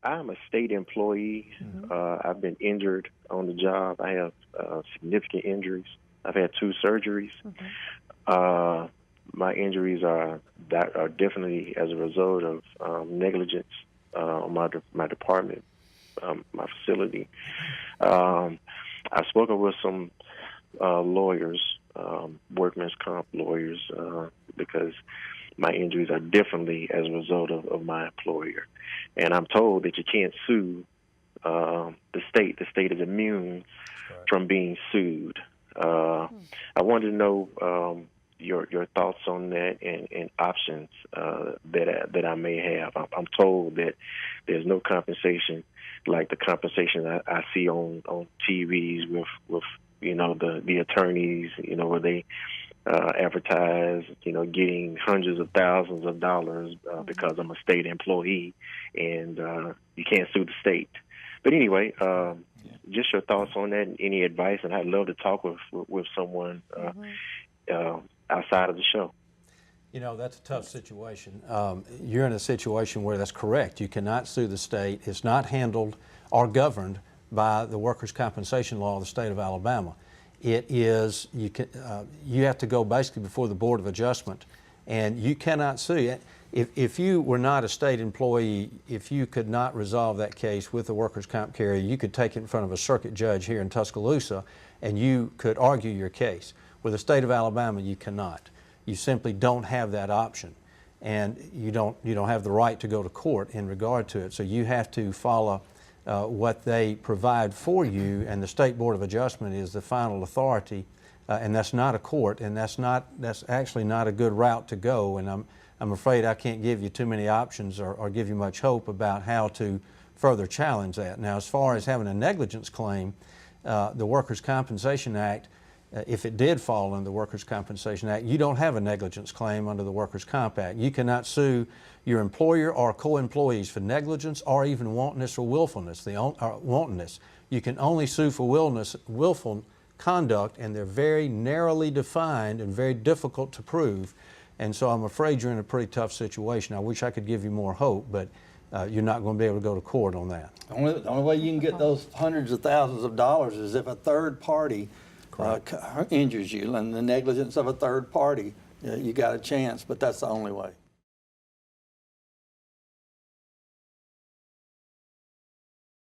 I'm a state employee. I've been injured on the job. I have significant injuries. I've had 2 surgeries. My injuries are definitely as a result of negligence on my department, my facility. I've spoken with some lawyers, workman's comp lawyers, because my injuries are definitely as a result of my employer. And I'm told that you can't sue the state. The state is immune from being sued. I wanted to know your thoughts on that and options that I may have. I'm told that there's no compensation like the compensation I see on TVs with the attorneys, where they advertise, getting hundreds of thousands of dollars because I'm a state employee, and you can't sue the state. But anyway, just your thoughts on that and any advice, and I'd love to talk with someone outside of the show. That's a tough situation. You're in a situation where that's correct. You cannot sue the state. It's not handled or governed by the workers' compensation law of the state of Alabama. It is, you have to go basically before the Board of Adjustment, and you cannot sue. If you were not a state employee, if you could not resolve that case with the workers' comp carrier, you could take it in front of a circuit judge here in Tuscaloosa, and you could argue your case. With the state of Alabama, you cannot. You simply don't have that option, and you don't have the right to go to court in regard to it. So you have to follow what they provide for you, and the State Board of Adjustment is the final authority, and that's not a court, and that's actually not a good route to go. And I'm afraid I can't give you too many options or give you much hope about how to further challenge that. Now, as far as having a negligence claim, the Workers' Compensation Act, if it did fall under the Workers' Compensation Act, you don't have a negligence claim under the Workers' Comp Act. You cannot sue your employer or co-employees for negligence or even wantonness or willfulness. Wantonness. You can only sue for willful conduct, and they're very narrowly defined and very difficult to prove. And so I'm afraid you're in a pretty tough situation. I wish I could give you more hope, but you're not going to be able to go to court on that. The only way you can get those hundreds of thousands of dollars is if a third party injures you, and the negligence of a third party, you got a chance, but that's the only way.